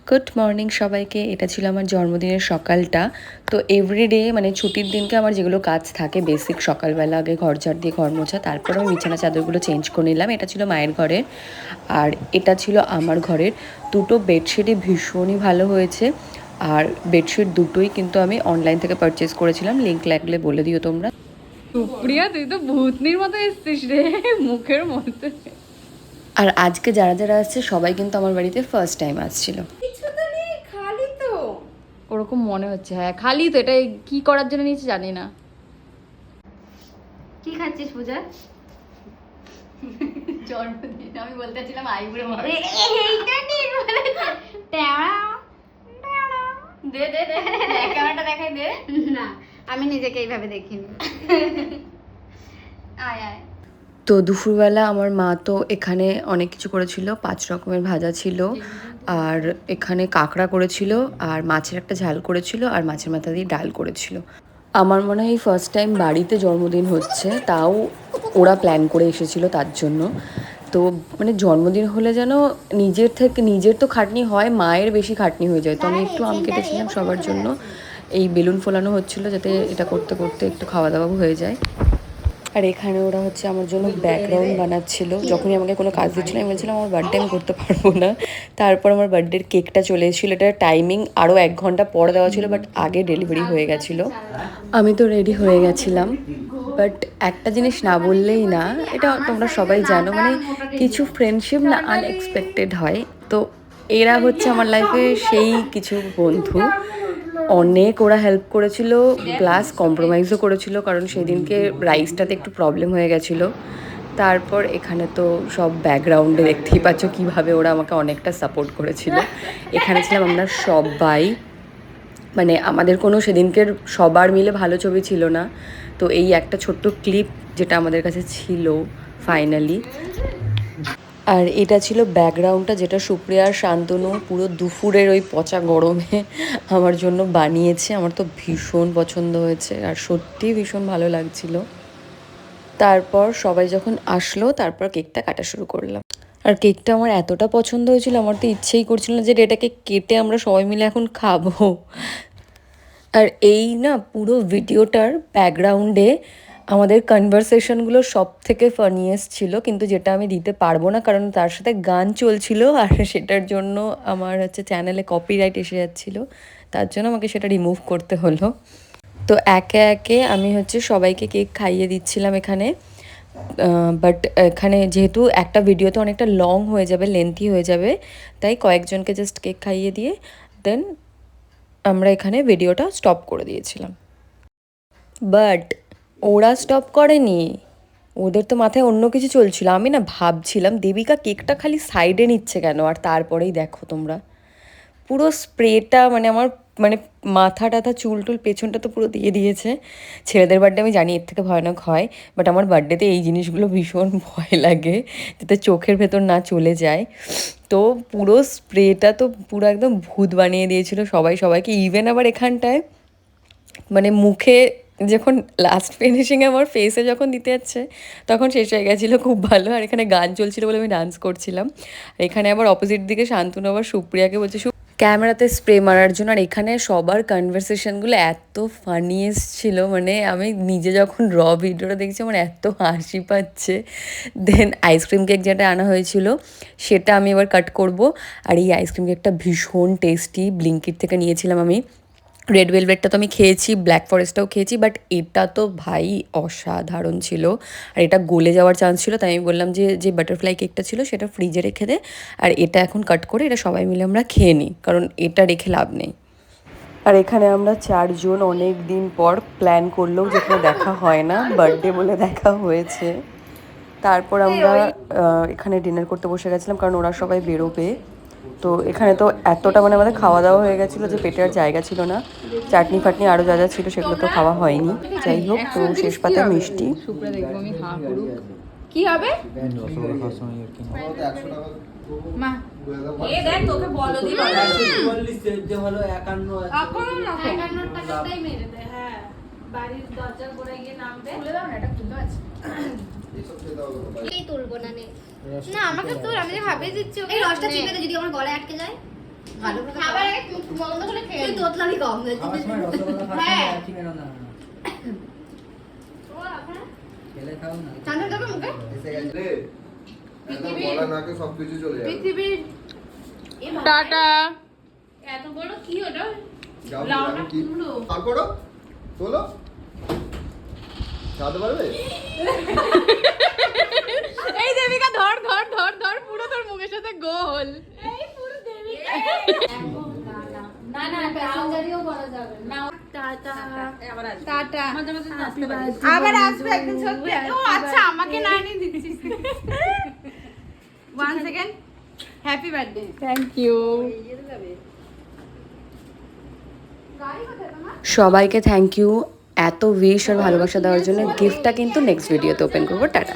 Good morning সবাইকে। এটা ছিল আমার জন্মদিনের সকালটা। তো এভরিডে মানে ছুটির দিনকে আমার যেগুলো কাজ থাকে বেসিক, সকালবেলা আগে ঘর ঝাড় দিয়ে ঘর মোছা, তারপর আমি বিছানা চাদরগুলো চেঞ্জ করে নিলাম। এটা ছিল মায়ের ঘরের, আর এটা ছিল আমার ঘরের। দুটো বেডশিটই ভীষণই ভালো হয়েছে, আর বেডশিট দুটোই কিন্তু আমি অনলাইন থেকে পারচেস করেছিলাম। লিঙ্ক লাগলে বলে দিও তোমরা। সুপ্রিয়া, তুই তো ভূতনির মতো এসছিস রে মুখের মধ্যে। আর আজকে যারা যারা আসছে সবাই কিন্তু আমার বাড়িতে ফার্স্ট টাইম আসছিল। খালি তো ওরকম মনে হচ্ছে। হ্যাঁ খালি তো, এটা কি করার জন্য নিয়েছে জানি না। কি খাচ্ছিস পূজা? জন্মদিন আমি বলতেছিলাম আইবুড়ো মার। এইটা ঠিক বলেছে। ট্যাড়া ট্যাড়া। দে দে দে ক্যামেরাটা দেখাই দে। না, আমি নিজেকে এইভাবে দেখিনি। আয় আয়। তো দুপুরবেলা আমার মা তো এখানে অনেক কিছু করেছিল, 5 রকমের ভাজা ছিল, আর এখানে কাঁকড়া করেছিল, আর মাছের একটা ঝাল করেছিল, আর মাছের মাথা দিয়ে ডাল করেছিল। আমার মনে হয় ফার্স্ট টাইম বাড়িতে জন্মদিন হচ্ছে, তাও ওরা প্ল্যান করে এসেছিল তার জন্য। তো মানে জন্মদিন হলে যেন নিজের তো খাটনি হয়, মায়ের বেশি খাটনি হয়ে যায়। তো আমি একটু আম কেটেছিলাম সবার জন্য, এই বেলুন ফোলানো হচ্ছিল যাতে এটা করতে করতে একটু খাওয়া দাওয়া হয়ে যায়। আর এখানে ওরা হচ্ছে আমার জন্য ব্যাকগ্রাউন্ড বানাচ্ছিল। যখনই আমাকে কোনো কাজ দিচ্ছিল আমি বলছিলাম আমার বার্থডে আমি করতে পারবো না। তারপর আমার বার্থডের কেকটা চলে এসেছিলো। এটার টাইমিং আরও 1 ঘন্টা পরে দেওয়া ছিল, বাট আগে ডেলিভারি হয়ে গেছিলো। আমি তো রেডি হয়ে গেছিলাম, বাট একটা জিনিস না বললেই না, এটা তোমরা সবাই জানো, মানে কিছু ফ্রেন্ডশিপ না আনএক্সপেক্টেড হয়। তো এরা হচ্ছে আমার লাইফে সেই কিছু বন্ধু। অনেক ওরা হেল্প করেছিল, প্লাস কম্প্রোমাইজও করেছিল, কারণ সেদিনকে রাইসটাতে একটু প্রবলেম হয়ে গেছিলো। তারপর এখানে তো সব ব্যাকগ্রাউন্ডে দেখতেই পাচ্ছ কীভাবে ওরা আমাকে অনেকটা সাপোর্ট করেছিল। এখানে ছিলাম আমরা সবাই, মানে আমাদের কোনো সেদিনকের সবার মিলে ভালো ছবি ছিল না। তো এই একটা ছোট্ট ক্লিপ যেটা আমাদের কাছে ছিল ফাইনালি। আর এটা ছিল ব্যাকগ্রাউন্ডটা, যেটা সুপ্রিয়া আর শান্তনু পুরো দুপুরের ওই পচা গরমে আমার জন্য বানিয়েছে। আমার তো ভীষণ পছন্দ হয়েছে, আর সত্যিই ভীষণ ভালো লাগছিল। তারপর সবাই যখন আসলো তারপর কেকটা কাটা শুরু করলাম। আর কেকটা আমার এতটা পছন্দ হয়েছিল, আমার তো ইচ্ছেই করছিল না যে এটাকে কেটে আমরা সবাই মিলে এখন খাবো। আর এই না পুরো ভিডিওটার ব্যাকগ্রাউন্ডে আমাদের কনভারসেশনগুলো সব থেকে ফানিয়েস্ট ছিল, কিন্তু যেটা আমি দিতে পারবো না কারণ তার সাথে গান চলছিল, আর সেটার জন্য আমার হচ্ছে চ্যানেলে কপিরাইট এসে যাচ্ছিলো, তার জন্য আমাকে সেটা রিমুভ করতে হলো। তো একে একে আমি হচ্ছে সবাইকে কেক খাইয়ে দিচ্ছিলাম এখানে। বাট এখানে যেহেতু একটা ভিডিওতে অনেকটা লং হয়ে যাবে, লেন্থি হয়ে যাবে, তাই কয়েকজনকে জাস্ট কেক খাইয়ে দিয়ে দেন আমরা এখানে ভিডিওটা স্টপ করে দিয়েছিলাম। বাট ওরা স্টপ করেনি, ওদের তো মাথায় অন্য কিছু চলছিল। আমি না ভাবছিলাম দেবিকা কেকটা খালি সাইডে নিচ্ছে কেন, আর তারপরেই দেখো তোমরা পুরো স্প্রেটা মানে আমার মানে মাথা টাথা চুল টুল পেছনটা তো পুরো দিয়ে দিয়েছে। ছেলেদের বার্থডে আমি জানি এর থেকে ভয়ানক হয়, বাট আমার বার্থডেতে এই জিনিসগুলো ভীষণ ভয় লাগে যাতে চোখের ভেতর না চলে যায়। তো পুরো স্প্রেটা তো পুরো একদম ভূত বানিয়ে দিয়েছিল সবাইকে। ইভেন আবার এখানটায় মানে মুখে যখন লাস্ট ফিনিশিংয়ে আমার ফেসে যখন দিতে যাচ্ছে তখন শেষ হয়ে গেছিলো, খুব ভালো। আর এখানে গান চলছিল বলে আমি ডান্স করছিলাম। আর এখানে আবার অপোজিট দিকে শান্তনু আবার সুপ্রিয়াকে বলছে ক্যামেরাতে স্প্রে মারার জন্য। আর এখানে সবার কনভারসেশনগুলো এত ফানিয়েস্ট ছিল, মানে আমি নিজে যখন ভিডিওটা দেখছি আমার এত হাসি পাচ্ছে। দেন আইসক্রিম কেক যেটা আনা হয়েছিল সেটা আমি এবার কাট করব। আর এই আইসক্রিম কেকটা ভীষণ টেস্টি, ব্লিঙ্কিট থেকে নিয়েছিলাম আমি। রেড ভেলভেটটা তো আমি খেয়েছি, ব্ল্যাক ফরেস্টটাও খেয়েছি, বাট এটা তো ভাই অসাধারণ ছিল। আর এটা গলে যাওয়ার চান্স ছিল, তাই আমি বললাম যে বাটারফ্লাই কেকটা ছিল সেটা ফ্রিজে রেখে দে, আর এটা এখন কাট করে এটা সবাই মিলে আমরা খেয়ে নিই, কারণ এটা রেখে লাভ নেই। আর এখানে আমরা 4 জন অনেক দিন পর প্ল্যান করলেও যেখানে দেখা হয় না, বার্থডে বলে দেখা হয়েছে। তারপর আমরা এখানে ডিনার করতে বসে গেছিলাম, কারণ ওরা সবাই বেরোবে। তো এখানে তো এতটা মানে আমাদের খাওয়া দাওয়া হয়ে গেছিলো যে পেটে আর জায়গা ছিল না। চাটনি ফাটনি আরও যা যা ছিল সেগুলো তো খাওয়া হয়নি। যাই হোক, তো শেষ পাতে মিষ্টি। কি হবে মা? এ দেখ তোকে বলো দি বলো 51 টাকাটাই মেরে দে। হ্যাঁ, বাড়ির দরজার গোড়ায় গিয়ে নামবে। খুলে দাও না, এটা খুলে আছে। এই তুলবো না নে। না আমাকে তুল, আমি যে ভাবে দিচ্ছি এই রসটা চিপে দে যদি আমার গলায় আটকে যায়। খাবার আগে মুখ বন্ধ করে খেয়ে তুই তোতলামি কম খাওয়ার সময় রসগোল্লা খাওয়ার হ্যাঁ। সময় একই মেরো না খেলে খাও না ঠান্ডা দেবে মুখে এসে গেছে রে একদম গলা নাকে সবকিছু চলে যাবে পৃথিবীর টাটা। এত বড় কি ওটা যাও লাউডা আমি কি কুমড়ো। আর করো তোলো খাওয়াতে পারবে এই দেবিকা ধর ধর ধর ধর পুরো তোর মুখের সাথে গোল। না না প্যাসেঞ্জারিও করা যাবে না টাটা টাটা। আবার আসবে একদিন সত্যি ও আচ্ছা আমাকে না নিয়ে দিচ্ছিস 1 second happy birthday thank you. সবাইকে থ্যাংক ইউ এত উইশ আর ভালোবাসা দেওয়ার জন্য। গিফটটা কিন্তু নেক্সট ভিডিওতে ওপেন করবো। টাটা।